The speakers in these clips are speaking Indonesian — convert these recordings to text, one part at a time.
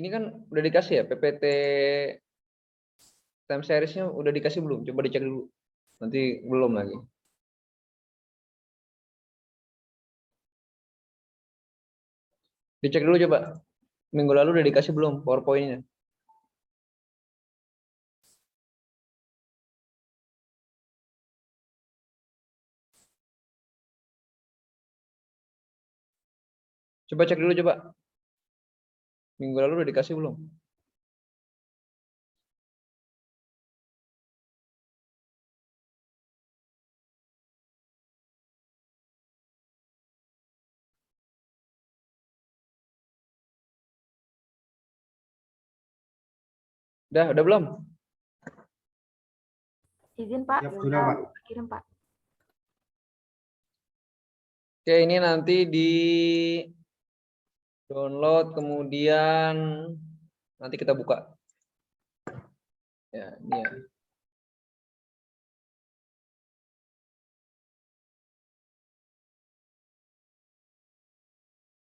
Ini kan udah dikasih ya PPT time seriesnya udah dikasih belum? Coba dicek dulu. Nanti belum lagi. Dicek dulu coba. Minggu lalu udah dikasih belum PowerPoint-nya? Coba cek dulu coba. Minggu lalu udah dikasih belum? Udah belum? Izin Pak, Siap, sudah, Pak. kirim Pak. Oke, ini nanti di download kemudian nanti kita buka. Ya, ini ya.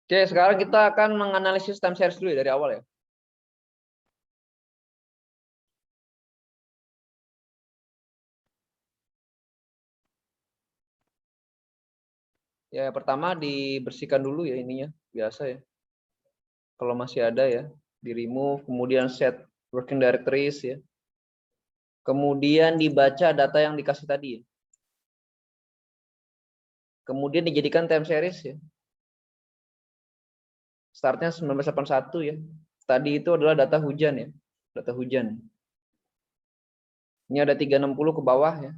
Oke, sekarang kita akan menganalisis time series dulu ya, dari awal ya. Ya, pertama dibersihkan dulu ya ininya, biasa ya. Kalau masih ada ya, di remove, kemudian set working directories ya. Kemudian dibaca data yang dikasih tadi ya. Kemudian dijadikan time series ya. Startnya 1981 ya. Tadi itu adalah data hujan ya. Data hujan. Ini ada 360 ke bawah ya.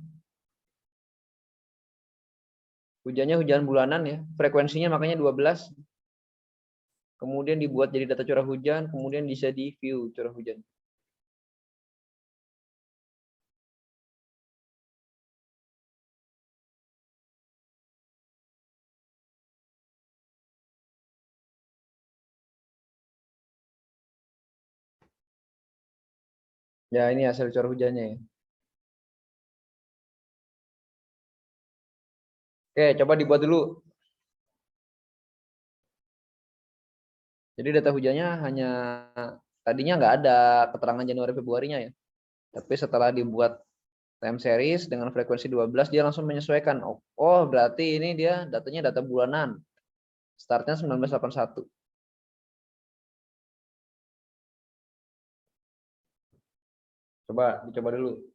Hujannya hujan bulanan ya. Frekuensinya makanya 12. Kemudian dibuat jadi data curah hujan, kemudian bisa di view curah hujan. Ya, ini hasil curah hujannya ya. Oke, coba dibuat dulu. Jadi data hujannya hanya tadinya nggak ada keterangan Januari Februarinya ya. Tapi setelah dibuat time series dengan frekuensi 12 dia langsung menyesuaikan. Oh, berarti ini dia datanya data bulanan. Startnya 1981. Dicoba dulu.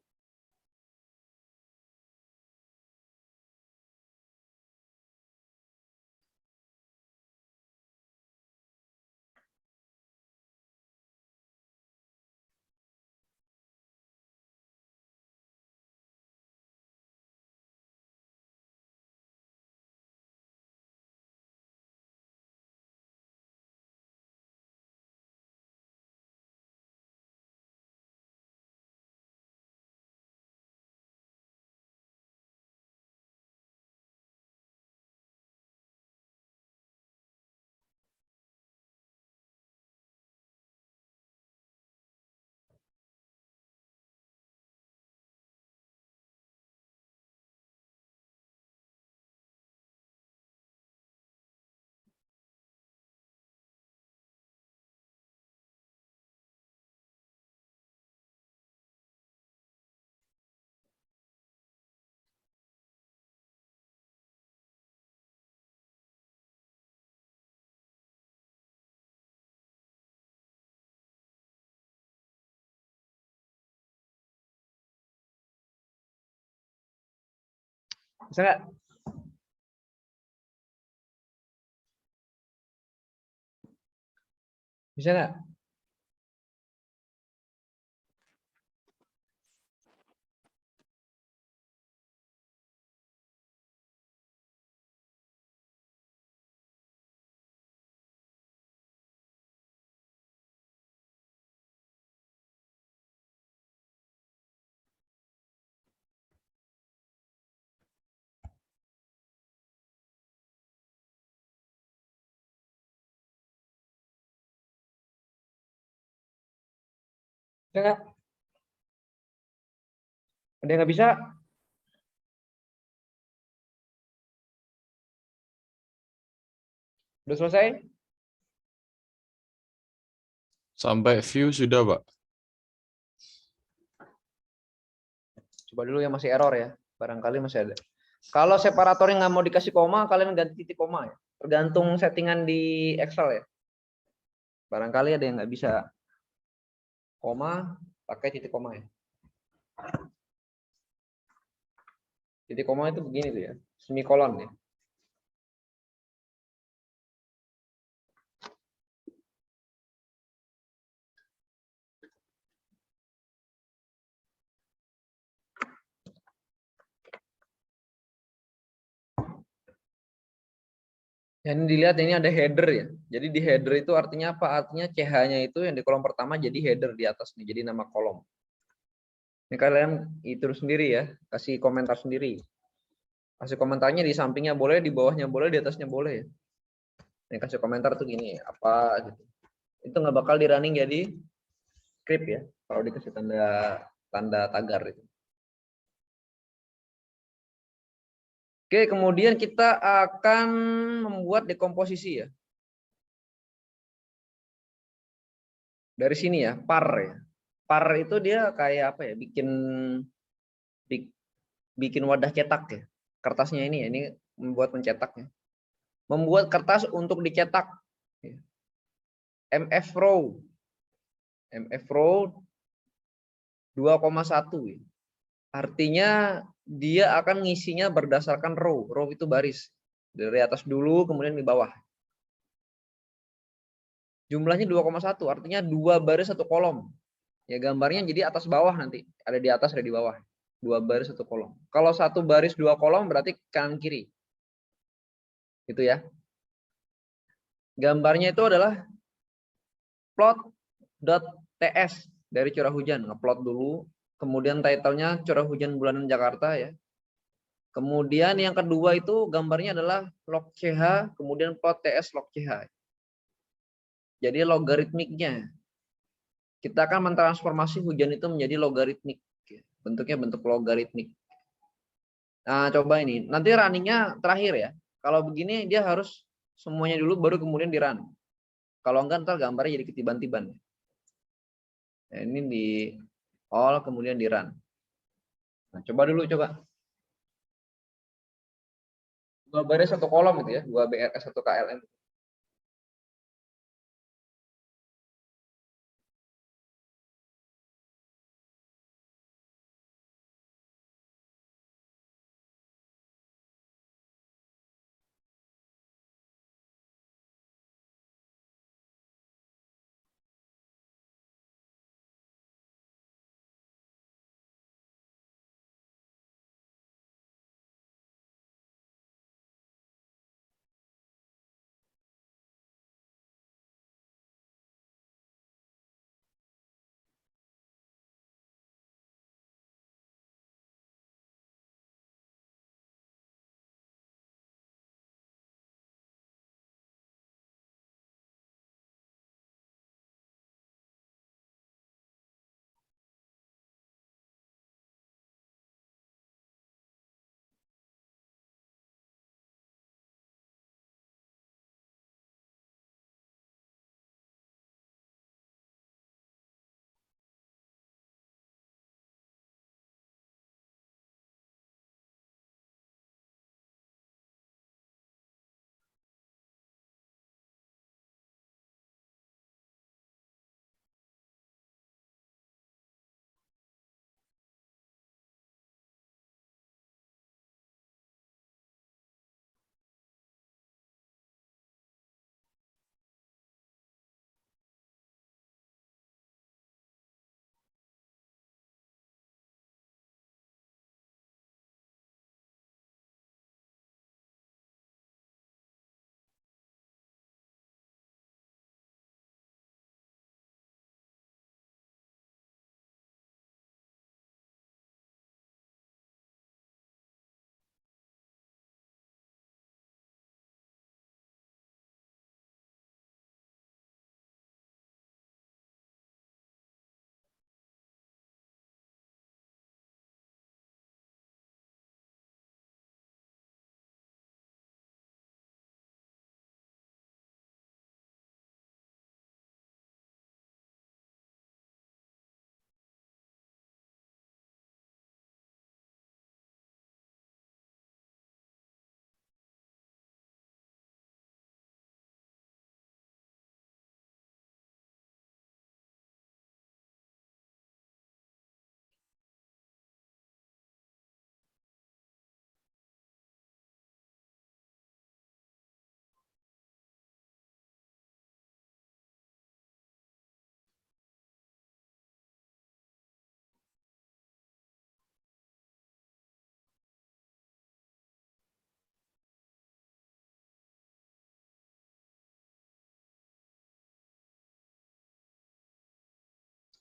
Bisa nggak? Bisa nggak? Bisa nggak? Ada yang nggak bisa? Udah selesai? Sampai view sudah, Pak. Coba dulu yang masih error ya. Barangkali masih ada. Kalau separatornya nggak mau dikasih koma, kalian ganti titik koma ya. Tergantung settingan di Excel ya. Barangkali ada yang nggak bisa koma, pakai titik koma ya. Titik koma itu begini tuh ya, semikolon ya. Ya, ini dilihat ini ada header ya. Jadi di header itu artinya apa? Artinya CH-nya itu yang di kolom pertama jadi header di atas nih, jadi nama kolom. Ini kalian itu sendiri ya, kasih komentar sendiri. Kasih komentarnya di sampingnya boleh, di bawahnya boleh, di atasnya boleh ya. Ini kasih komentar tuh gini, apa gitu. Itu nggak bakal di running jadi script ya, kalau dikasih tanda tanda tagar itu. Oke, kemudian kita akan membuat dekomposisi ya. Dari sini ya, par ya. Par itu dia kayak apa ya? Bikin wadah cetak ya. Kertasnya ini ya, ini membuat mencetaknya. Membuat kertas untuk dicetak. MF row. MF row 2,1 ya. Artinya dia akan ngisinya berdasarkan row. Row itu baris. Dari atas dulu kemudian di bawah. Jumlahnya 2,1 artinya 2 baris 1 kolom. Ya gambarnya jadi atas bawah nanti. Ada di atas ada di bawah. 2 baris 1 kolom. Kalau 1 baris 2 kolom berarti kanan kiri. Gitu ya. Gambarnya itu adalah plot.ts dari curah hujan. Ngeplot dulu. Kemudian title-nya curah hujan bulanan Jakarta ya. Kemudian yang kedua itu gambarnya adalah log CH, kemudian plot TS log CH. Jadi logaritmiknya. Kita akan mentransformasi hujan itu menjadi logaritmik. Bentuknya bentuk logaritmik. Nah, coba ini. Nanti runningnya terakhir ya. Kalau begini dia harus semuanya dulu baru kemudian di run. Kalau enggak ntar gambarnya jadi ketiban-tiban. Nah, ini di all kemudian di run. Nah, coba dulu coba. 2 baris 1 kolom gitu ya. 2 BRS 1 KLM.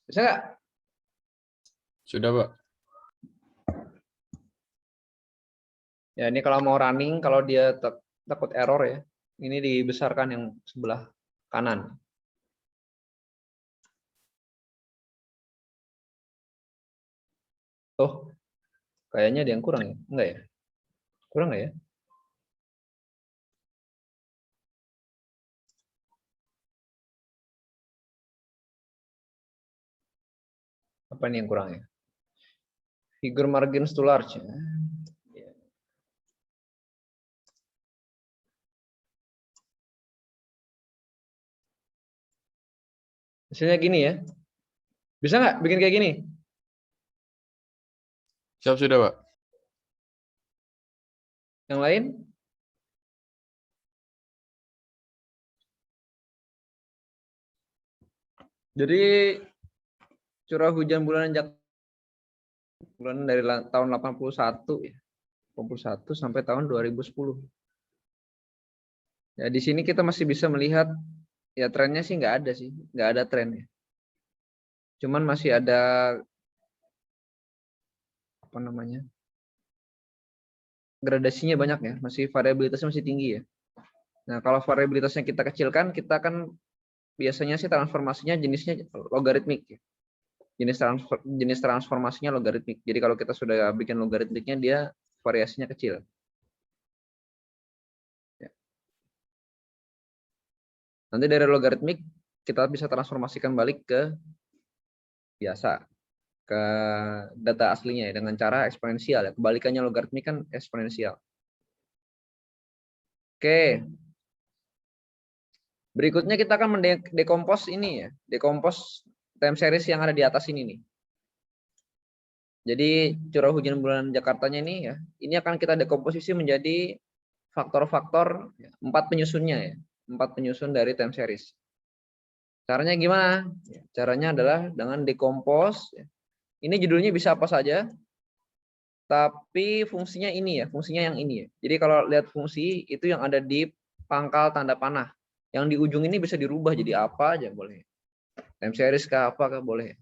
Bisa nggak? Sudah, Pak. Ya ini kalau mau running, kalau dia takut error ya, ini dibesarkan yang sebelah kanan. Oh, kayaknya ada yang kurang ya? Enggak ya? Kurang nggak ya? Apa nih yang kurang ya? Figure margins too large. Ya. Hasilnya gini ya. Bisa nggak bikin kayak gini? Siap sudah, Pak. Yang lain? Jadi curah hujan bulan dari tahun 81 ya. 81 sampai tahun 2010. Ya di sini kita masih bisa melihat ya trennya sih nggak ada sih, nggak ada trennya. Cuman masih ada apa namanya? Gradasinya banyak ya, masih variabilitasnya masih tinggi ya. Nah, kalau variabilitasnya kita kecilkan, kita kan biasanya sih transformasinya jenisnya logaritmik ya. Jenis transformasinya logaritmik. Jadi kalau kita sudah bikin logaritmiknya dia variasinya kecil. Ya. Nanti dari logaritmik kita bisa transformasikan balik ke biasa, ke data aslinya ya, dengan cara eksponensial ya. Kebalikannya logaritmik kan eksponensial. Oke. Berikutnya kita akan mendekompos ini ya, dekompos time series yang ada di atas ini nih. Jadi curah hujan bulan Jakartanya ini akan kita dekomposisi menjadi faktor-faktor 4 penyusunnya ya, 4 penyusun dari time series. Caranya gimana? Caranya adalah dengan dekompos. Ini judulnya bisa apa saja, tapi fungsinya ini ya, fungsinya yang ini ya. Jadi kalau lihat fungsi itu yang ada di pangkal tanda panah. Yang di ujung ini bisa dirubah jadi apa aja boleh. Time series kah apa kah boleh.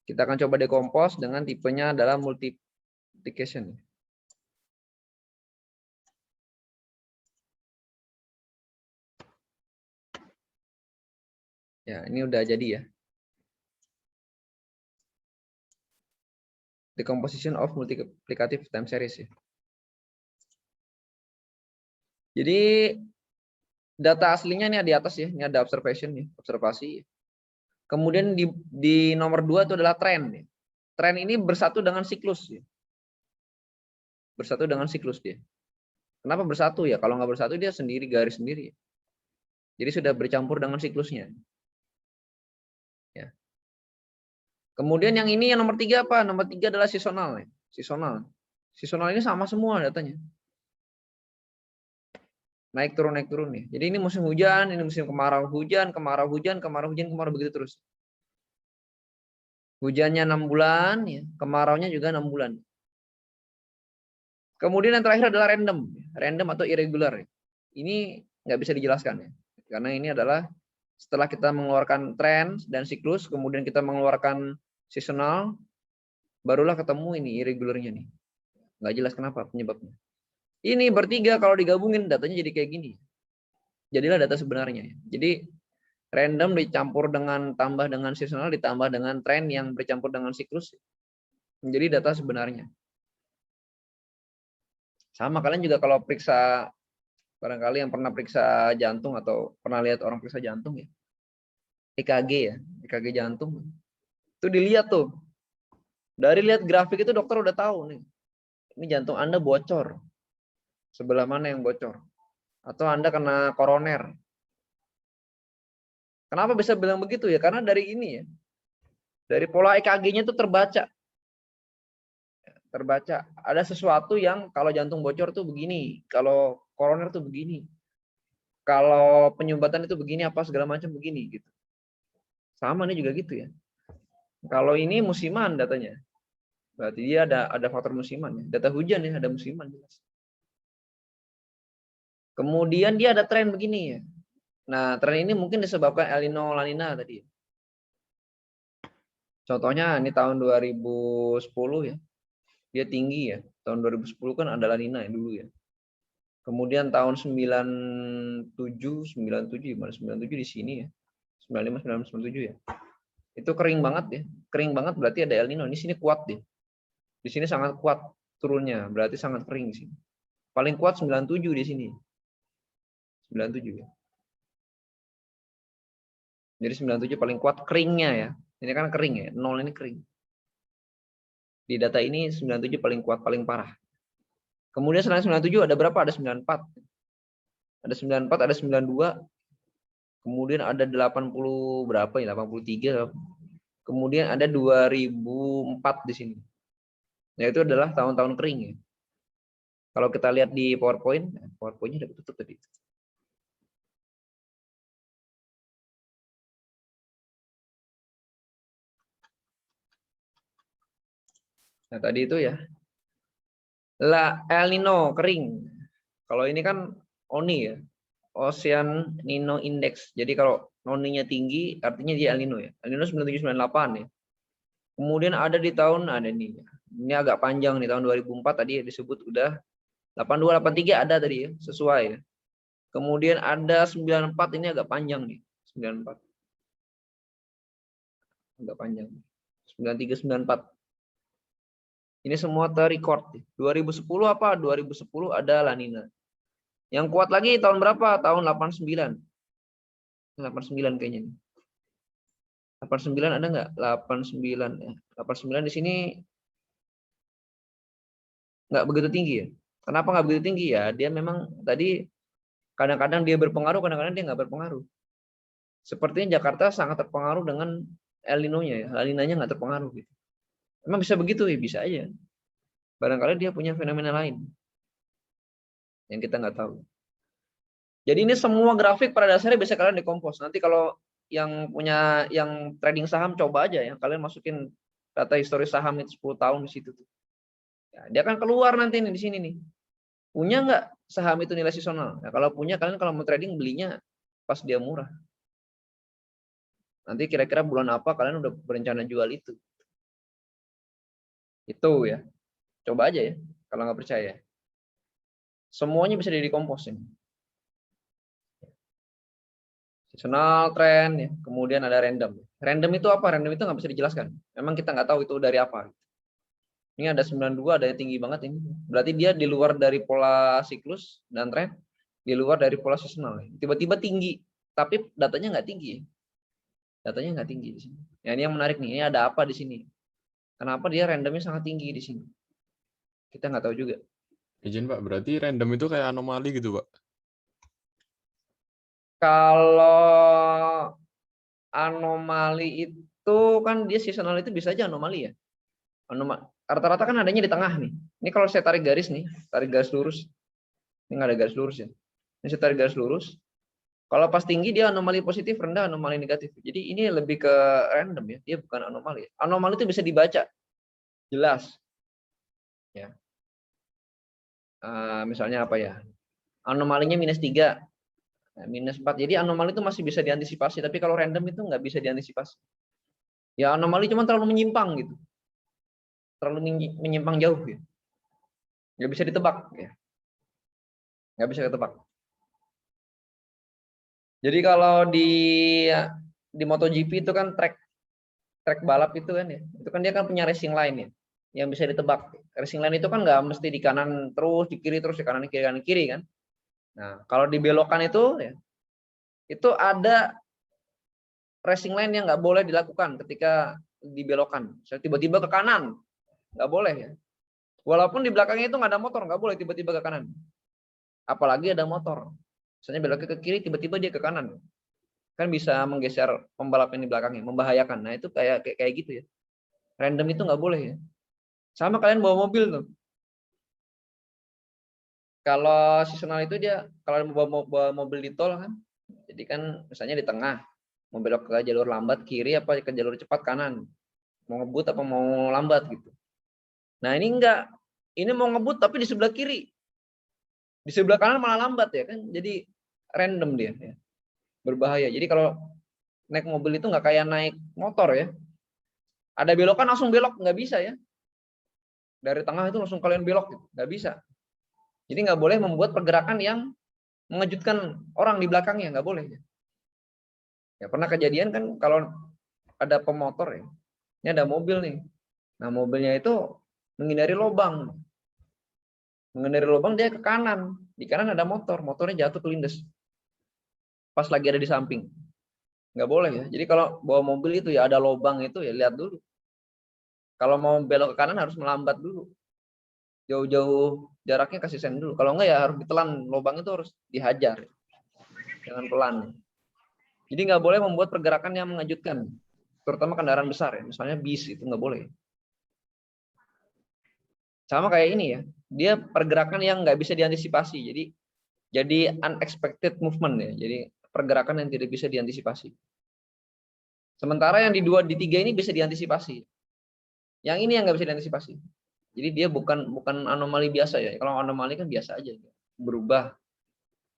Kita akan coba dekompos dengan tipenya adalah multiplication. Ya, ini udah jadi ya. Decomposition of multiplicative time series ya. Jadi data aslinya ini di atas ya, ini ada observation ya, observasi. Kemudian di nomor 2 itu adalah tren ya. Tren ini bersatu dengan siklus ya. Bersatu dengan siklus dia. Kenapa bersatu ya? Kalau nggak bersatu dia sendiri, garis sendiri. Jadi sudah bercampur dengan siklusnya. Ya. Kemudian yang ini yang nomor 3 apa? Nomor 3 adalah seasonal. Ya. Seasonal. Seasonal ini sama semua datanya. Naik turun nih. Jadi ini musim hujan, ini musim kemarau hujan, kemarau hujan, kemarau hujan, kemarau begitu terus. Hujannya 6 bulan, ya. Kemaraunya juga 6 bulan. Kemudian yang terakhir adalah random atau irregular. Ini nggak bisa dijelaskan ya, karena ini adalah setelah kita mengeluarkan tren dan siklus, kemudian kita mengeluarkan seasonal, barulah ketemu ini irregularnya nih. Nggak jelas kenapa penyebabnya. Ini bertiga kalau digabungin datanya jadi kayak gini. Jadilah data sebenarnya. Jadi random dicampur dengan tambah dengan seasonal ditambah dengan tren yang bercampur dengan siklus menjadi data sebenarnya. Sama kalian juga kalau periksa, barangkali yang pernah periksa jantung atau pernah lihat orang periksa jantung ya. EKG ya, EKG jantung. Itu dilihat tuh. Dari lihat grafik itu dokter udah tahu nih. Ini jantung Anda bocor. Sebelah mana yang bocor? Atau Anda kena koroner. Kenapa bisa bilang begitu ya? Karena dari ini ya. Dari pola EKG-nya itu terbaca. Ada sesuatu yang kalau jantung bocor tuh begini, kalau koroner tuh begini. Kalau penyumbatan itu begini apa segala macam begini gitu. Sama nih juga gitu ya. Kalau ini musiman datanya. Berarti dia ada faktor musiman ya. Data hujan ya, ada musiman jelas. Kemudian dia ada tren begini ya. Nah, tren ini mungkin disebabkan El Nino La Nina tadi. Contohnya ini tahun 2010 ya. Dia tinggi ya. Tahun 2010 kan ada La Nina ya dulu ya. Kemudian tahun 97 gimana? 97 di sini ya. 95, 96, 97 ya. Itu kering banget ya. Kering banget berarti ada El Nino. Di sini kuat deh. Di sini sangat kuat turunnya, berarti sangat kering sih. Paling kuat 97 di sini. 97 ya. Jadi 97 paling kuat keringnya ya. Ini kan kering ya, 0 ini kering. Di data ini 97 paling kuat, paling parah. Kemudian selain 97 ada berapa? Ada 94. Ada 94, ada 92. Kemudian ada 80 berapa ya? 83. Kemudian ada 2004 di sini. Nah, itu adalah tahun-tahun kering ya. Kalau kita lihat di PowerPoint, PowerPoint-nya udah tutup tadi. Nah, tadi itu ya. El Nino kering. Kalau ini kan ONI ya. Ocean Nino Index. Jadi kalau noninya tinggi artinya dia El Nino ya. El Nino 9798 ya. Kemudian ada di tahun ada nih. Ini agak panjang nih tahun 2004 tadi disebut udah 82 83 ada tadi ya, sesuai ya. Kemudian ada 94 ini agak panjang nih. 94. Agak panjang. 93 94. Ini semua terrecord. 2010 apa? 2010 ada La Nina. Yang kuat lagi tahun berapa? Tahun 89. 89 kayaknya. 89 ada nggak? 89 ya. 89 di sini nggak begitu tinggi ya. Kenapa nggak begitu tinggi ya? Dia memang tadi kadang-kadang dia berpengaruh, kadang-kadang dia nggak berpengaruh. Sepertinya Jakarta sangat terpengaruh dengan El Nino-nya ya. La Nina-nya nggak terpengaruh gitu. Emang bisa begitu ya? Bisa aja. Barangkali dia punya fenomena lain yang kita nggak tahu. Jadi ini semua grafik pada dasarnya bisa kalian dekompos. Nanti kalau yang punya yang trading saham coba aja ya, kalian masukin data histori saham itu 10 tahun di situ tuh. Ya, dia akan keluar nanti nih di sini nih. Punya nggak saham itu nilai seasonal? Nah, kalau punya kalian kalau mau trading belinya pas dia murah. Nanti kira-kira bulan apa kalian udah berencana jual itu. Itu ya. Coba aja ya kalau nggak percaya. Semuanya bisa dikompos ini. Seasonal trend ya, kemudian ada random. Random itu apa? Random itu nggak bisa dijelaskan. Memang kita nggak tahu itu dari apa. Ini ada 92, ada yang tinggi banget ini. Berarti dia di luar dari pola siklus dan tren, di luar dari pola seasonal. Tiba-tiba tinggi, tapi datanya nggak tinggi. Datanya nggak tinggi di sini. Ya, ini yang menarik nih. Ini ada apa di sini? Kenapa dia randomnya sangat tinggi di sini? Kita nggak tahu juga. Izin Pak, berarti random itu kayak anomali gitu Pak? Kalau anomali itu kan dia seasonal itu bisa aja anomali ya. Rata-rata kan adanya di tengah nih. Ini kalau saya tarik garis nih, tarik garis lurus. Ini nggak ada garis lurus ya. Ini saya tarik garis lurus. Kalau pas tinggi dia anomali positif, rendah anomali negatif. Jadi ini lebih ke random ya. Dia bukan anomali. Anomali itu bisa dibaca jelas. Ya. Misalnya apa ya? Anomalinya -3, -4. Jadi anomali itu masih bisa diantisipasi. Tapi kalau random itu nggak bisa diantisipasi. Ya anomali cuma terlalu menyimpang gitu. Terlalu menyimpang jauh ya. Nggak bisa ditebak ya. Nggak bisa ditebak. Jadi kalau di MotoGP itu kan track balap itu kan ya. Itu kan dia kan punya racing line ya. Yang bisa ditebak. Racing line itu kan nggak mesti di kanan terus, di kiri terus, di kanan kiri kan. Nah, kalau dibelokan itu ya, itu ada racing line yang nggak boleh dilakukan ketika dibelokan. Saya tiba-tiba ke kanan, nggak boleh ya. Walaupun di belakangnya itu nggak ada motor, nggak boleh tiba-tiba ke kanan. Apalagi ada motor. Misalnya beloknya ke kiri, tiba-tiba dia ke kanan. Kan bisa menggeser pembalap yang di belakangnya, membahayakan. Nah itu kayak gitu ya. Random itu nggak boleh ya. Sama kalian bawa mobil tuh. Kalau seasonal itu dia kalau bawa mobil di tol kan, jadi kan misalnya di tengah, mau belok ke jalur lambat kiri apa ke jalur cepat kanan, mau ngebut apa mau lambat gitu. Nah ini enggak, ini mau ngebut tapi di sebelah kiri, di sebelah kanan malah lambat ya kan, jadi random dia, ya. Berbahaya. Jadi kalau naik mobil itu nggak kayak naik motor ya, Ada belokan langsung belok, nggak bisa ya. Dari tengah itu langsung kalian belok, gitu. Nggak bisa. Jadi nggak boleh membuat pergerakan yang mengejutkan orang di belakangnya, nggak boleh. Ya pernah kejadian kan kalau ada pemotor ya, ini ada mobil nih. Nah mobilnya itu menghindari lubang. Menghindari lubang dia ke kanan. Di kanan ada motor, motornya jatuh kelindes. Pas lagi ada di samping. Nggak boleh ya. Jadi kalau bawa mobil itu ya ada lubang itu ya lihat dulu. Kalau mau belok ke kanan harus melambat dulu. Jauh-jauh jaraknya kasih sen dulu. Kalau enggak ya harus ditelan, lubang itu harus dihajar. Jangan pelan. Jadi nggak boleh membuat pergerakan yang mengejutkan. Terutama kendaraan besar ya. Misalnya bis itu nggak boleh. Sama kayak ini ya. Dia pergerakan yang nggak bisa diantisipasi. Jadi unexpected movement ya. Jadi pergerakan yang tidak bisa diantisipasi. Sementara yang di 2, di 3 ini bisa diantisipasi. Yang ini yang nggak bisa diantisipasi. Jadi dia bukan anomali biasa ya. Kalau anomali kan biasa aja, berubah.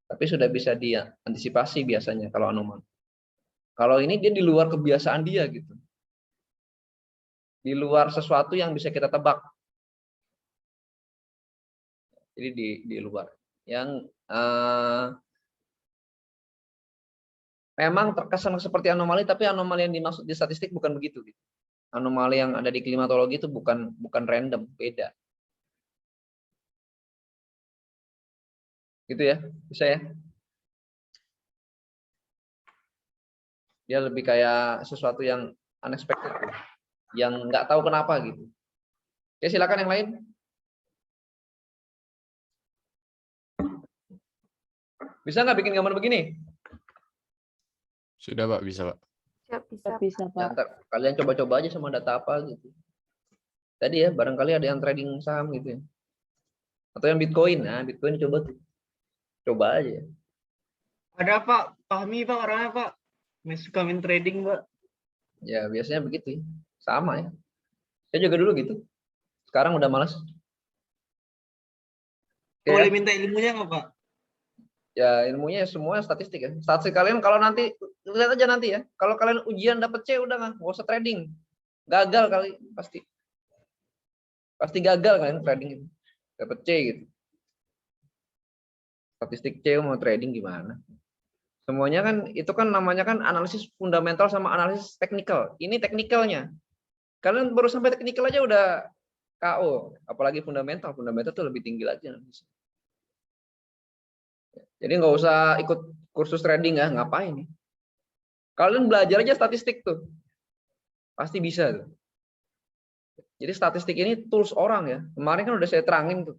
Tapi sudah bisa diantisipasi biasanya kalau anomali. Kalau ini dia di luar kebiasaan dia gitu. Di luar sesuatu yang bisa kita tebak. Jadi di luar. Yang memang terkesan seperti anomali, tapi anomali yang dimaksud di statistik bukan begitu. Gitu. Anomali yang ada di klimatologi itu bukan random, beda. Gitu ya, bisa ya. Dia lebih kayak sesuatu yang unexpected, yang nggak tahu kenapa gitu. Oke, silakan yang lain. Bisa nggak bikin gambar begini? Sudah Pak, bisa Pak. Bisa, Ya, Pak. kalian coba-coba aja sama data apa gitu. Tadi ya, barangkali ada yang trading saham gitu ya. Atau yang Bitcoin. Nah, Bitcoin coba tuh. Coba aja. Ada Pak, Fahmi Pak orangnya Pak. Suka main trading Pak. Ya, biasanya begitu ya. Sama ya. Saya juga dulu gitu. Sekarang udah malas. Oke, Boleh ya. minta ilmunya nggak Pak? Ya ilmunya semua statistik ya. Statistik kalian kalau nanti lihat aja nanti ya. Kalau kalian ujian dapet C udah nggak usah trading. Gagal kali pasti. Pasti gagal kalian trading itu. Dapet C gitu. Statistik C mau trading gimana? Semuanya kan itu kan namanya kan analisis fundamental sama analisis teknikal. Ini teknikalnya. Kalian baru sampai teknikal aja udah KO, apalagi fundamental. Fundamental itu lebih tinggi lagi. Jadi nggak usah ikut kursus trading ya, ngapain nih? Kalian belajar aja statistik tuh, pasti bisa tuh. Jadi statistik ini tools orang ya. Kemarin kan udah saya terangin tuh,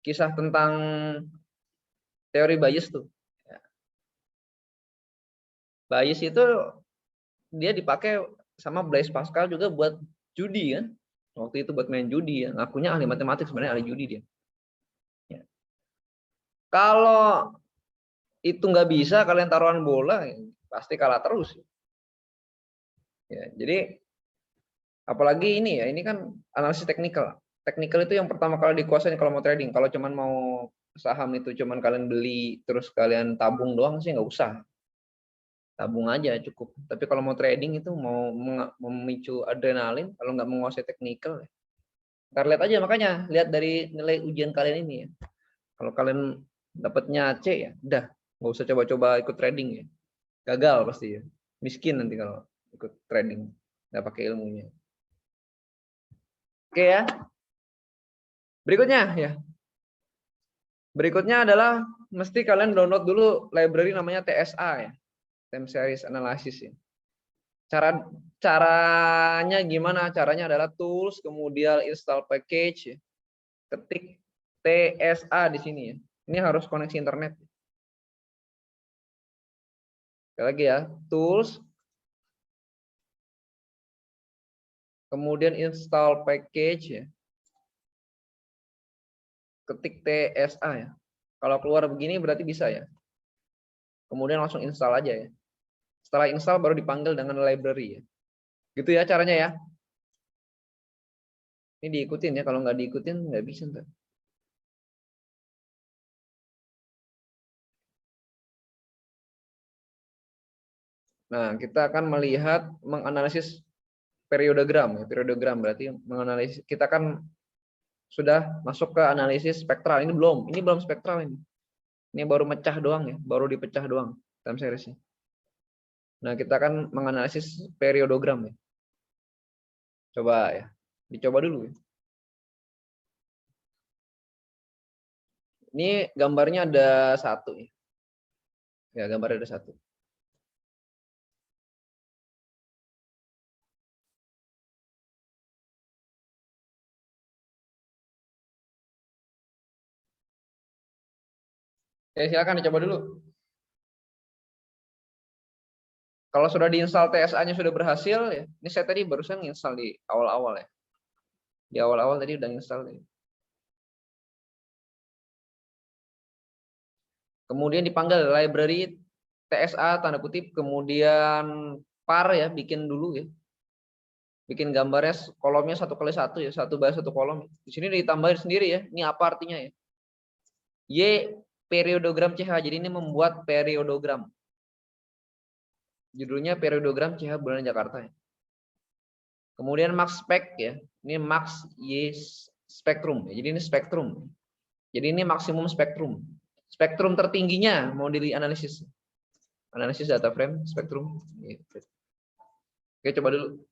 kisah tentang teori bias tuh. Bias itu dia dipakai sama Blaise Pascal juga buat judi kan. Waktu itu buat main judi ya. Ngakunya ahli matematik, sebenarnya ahli judi dia. Ya. Kalau itu nggak bisa kalian taruhan bola, ya, pasti kalah terus. Ya, jadi apalagi ini ya, ini kan analisis teknikal. Teknikal itu yang pertama kali dikuasain kalau mau trading. Kalau cuman mau saham itu cuman kalian beli terus kalian tabung doang sih nggak usah. Tabung aja cukup. Tapi kalau mau trading itu mau memicu adrenalin, kalau nggak menguasai teknikal, ntar lihat aja makanya lihat dari nilai ujian kalian ini ya. Kalau kalian dapatnya C ya, udah nggak usah coba-coba ikut trading ya. Gagal pasti ya. Miskin nanti kalau ikut trading nggak pakai ilmunya. Oke ya. Berikutnya ya. Berikutnya adalah mesti kalian download dulu library namanya TSA ya. Time Series Analysis ya. Caranya gimana? Caranya adalah tools, kemudian install package, ya. Ketik TSA di sini ya. Ini harus koneksi internet. Sekali lagi ya, tools, kemudian install package ya. Ketik TSA ya. Kalau keluar begini berarti bisa ya. Kemudian langsung install aja ya. Setelah install baru dipanggil dengan library ya. Gitu ya caranya ya. Ini diikutin ya, kalau nggak diikutin nggak bisa ntar. Nah, kita akan melihat menganalisis periodogram ya. Periodogram berarti menganalisis, kita kan sudah masuk ke analisis spektral. Ini belum spektral ini. Ini baru mecah doang ya, baru dipecah doang time seriesnya. Nah, kita kan menganalisis periodogram ya. Coba ya, dicoba dulu ya. Ini gambarnya ada satu ya. Ya, gambarnya ada satu. Silakan dicoba dulu. Kalau sudah diinstal TSA-nya sudah berhasil ya. Ini saya tadi barusan install di awal-awal ya. Di awal-awal tadi udah install ya. Kemudian dipanggil library TSA tanda kutip, kemudian par ya, bikin dulu ya. Bikin gambarnya kolomnya 1x1 ya, 1x1 kolom. Di sini ditambahin sendiri ya. Ini apa artinya ya? Y periodogram CH. Jadi ini membuat periodogram. Judulnya periodogram CH bulan Jakarta ya. Kemudian max spec ya. Ini max Y spektrum. Jadi ini spektrum. Jadi ini maksimum spektrum. Spektrum tertingginya mau dianalisis. Analisis data frame spektrum. Oke, coba dulu.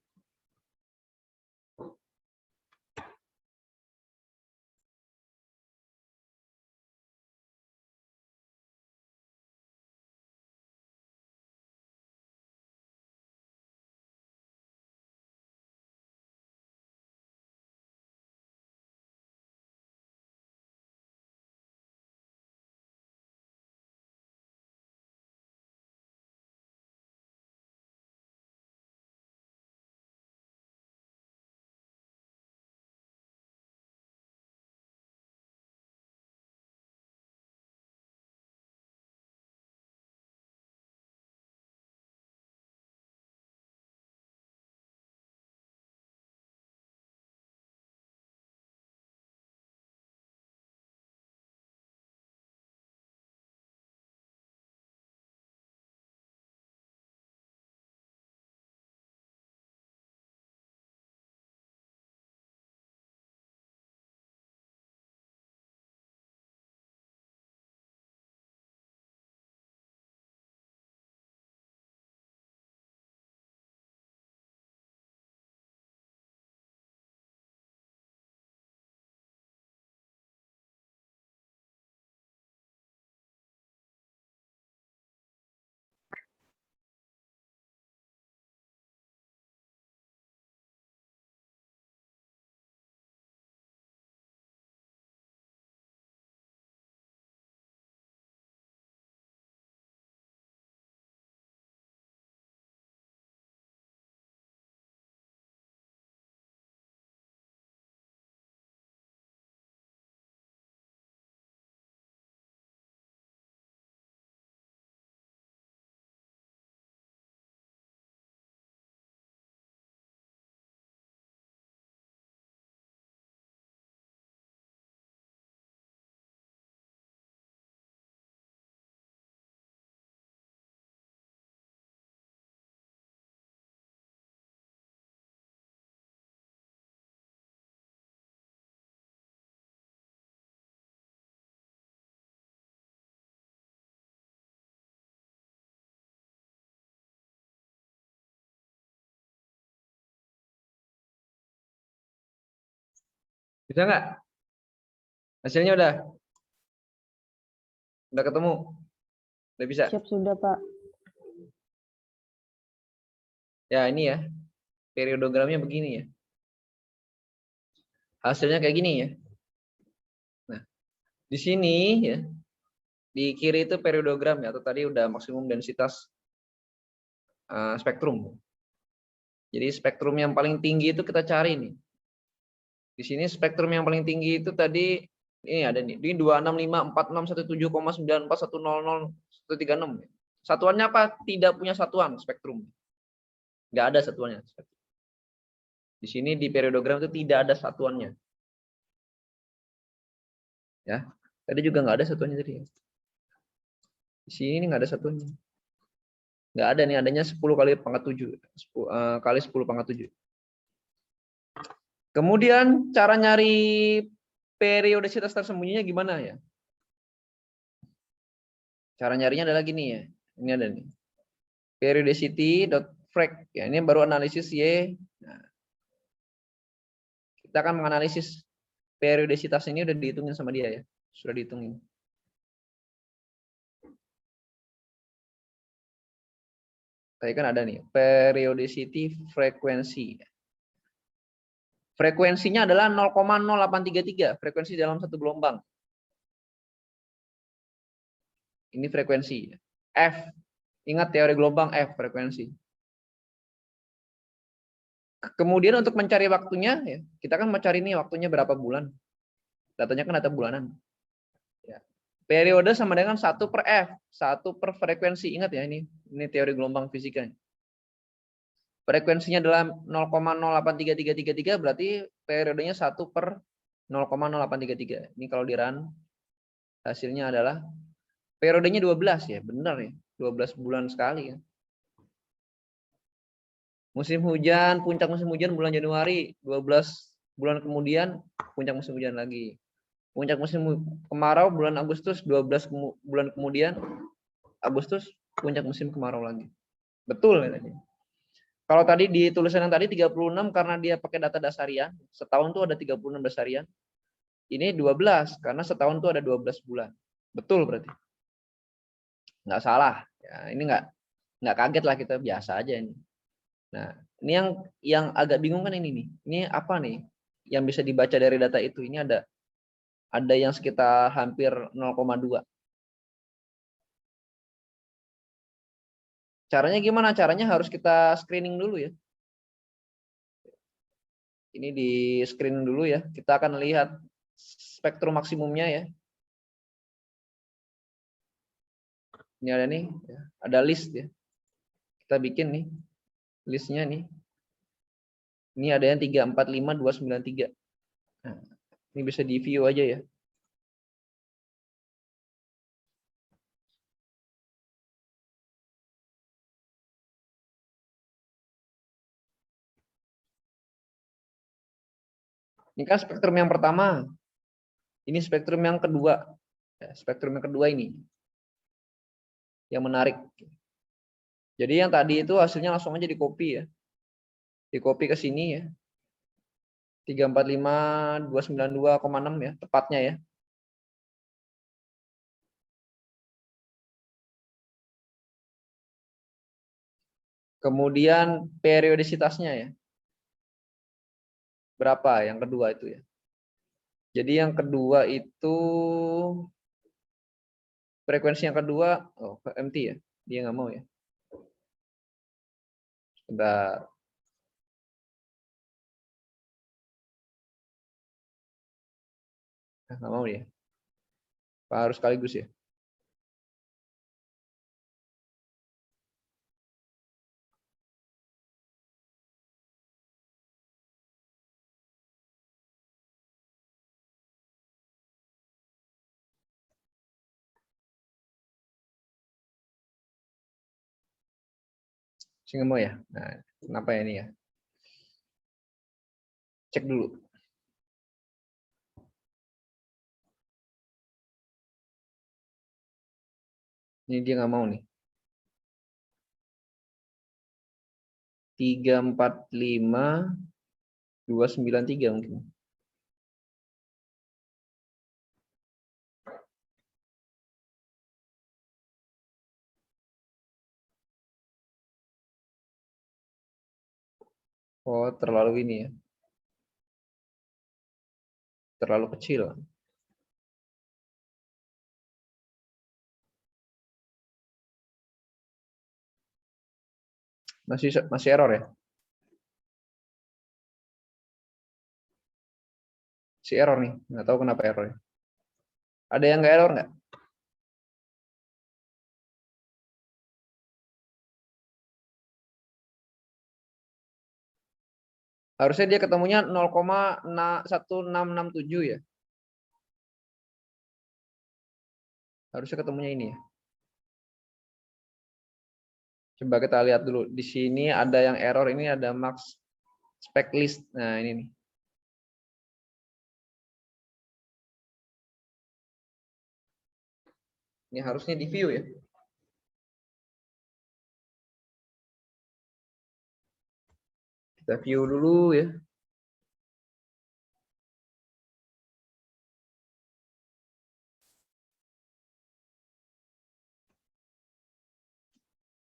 Bisa nggak? Hasilnya udah ketemu? Udah bisa? Siap sudah, Pak. Ya, ini ya. Periodogramnya begini ya. Hasilnya kayak gini ya. Nah, di sini ya. Di kiri itu periodogram ya, atau tadi udah maksimum densitas spektrum. Jadi spektrum yang paling tinggi itu kita cari nih. Di sini spektrum yang paling tinggi itu tadi ini ada nih. Ini 2654617,94100136. Satuannya apa? Tidak punya satuan spektrum. Nggak ada satuannya. Di sini di periodogram itu tidak ada satuannya. Ya. Tadi juga nggak ada satuannya tadi. Di sini nggak ada satuannya. Nggak ada nih, adanya 10 kali pangkat 7. 10 kali 10 pangkat 7. Kemudian cara nyari periodisitas tersembunyinya gimana ya? Cara nyarinya adalah gini ya. Ini ada nih. Periodicity.frag. Ya, ini baru analisis Y. Nah, kita akan menganalisis periodisitas ini udah dihitungin sama dia ya. Sudah dihitungin. Tadi kan ada nih, periodicity frekuensi. Frekuensinya adalah 0,0833, frekuensi dalam satu gelombang. Ini frekuensi. F. Ingat teori gelombang F, frekuensi. Kemudian untuk mencari waktunya, ya, kita kan mau cari nih waktunya berapa bulan. Datanya kan data bulanan. Ya. Periode sama dengan 1/F, 1 per frekuensi. Ingat ya, ini teori gelombang fisika. Frekuensinya adalah 0,083333, berarti periodenya 1/0,0833. Ini kalau di run, hasilnya adalah periodenya 12 ya, benar ya. 12 bulan sekali ya. Musim hujan, puncak musim hujan bulan Januari, 12 bulan kemudian puncak musim hujan lagi. Puncak musim kemarau bulan Agustus, 12 bulan kemudian Agustus puncak musim kemarau lagi. Betul ya tadi. Kalau tadi di tulisan yang tadi 36 karena dia pakai data dasarian, setahun tuh ada 36 dasarian. Ini 12 karena setahun tuh ada 12 bulan. Betul berarti. Nggak salah. Ya, ini nggak kaget lah, kita biasa aja ini. Nah, ini yang agak bingung kan ini nih. Ini apa nih yang bisa dibaca dari data itu? Ini ada yang sekitar hampir 0,2. Caranya gimana? Caranya harus kita screening dulu ya. Ini di screening dulu ya. Kita akan lihat spektrum maksimumnya ya. Ini ada nih, ada list ya. Kita bikin nih listnya nih. Ini ada yang 345293. Nah, ini bisa di view aja ya. Ini kan spektrum yang pertama. Ini spektrum yang kedua. Spektrum yang kedua ini. Yang menarik. Jadi yang tadi itu hasilnya langsung aja di copy ya. Di copy ke sini ya. 345292,6 ya, tepatnya ya. Kemudian periodisitasnya ya. Berapa yang kedua itu ya. Jadi yang kedua itu frekuensi yang kedua, empty ya. Dia nggak mau ya. Sebentar. Nggak mau ya. Harus sekaligus ya. Nggak mau ya. Nah, kenapa ya ini ya? Cek dulu. Ini dia nggak mau nih. 345293 mungkin. Oh, terlalu ini ya. Terlalu kecil. Masih error ya? Si error nih, nggak tahu kenapa error ya. Ada yang nggak error nggak? Harusnya dia ketemunya 0,1667 ya. Harusnya ketemunya ini ya. Coba kita lihat dulu. Di sini ada yang error, ini ada max spec list. Nah, ini nih. Ini harusnya di view ya. Kita view dulu ya.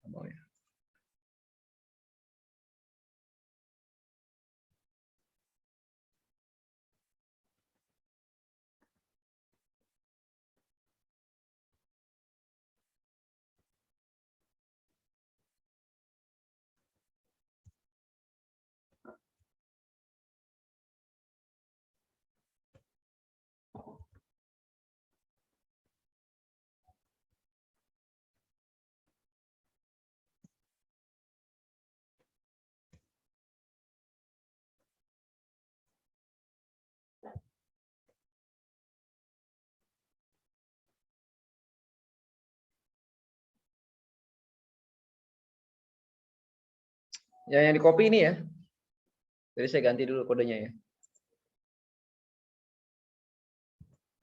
Mau ya. Ya, yang di copy ini ya. Jadi saya ganti dulu kodenya ya.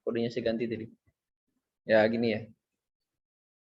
Kodenya saya ganti tadi. Ya, gini ya.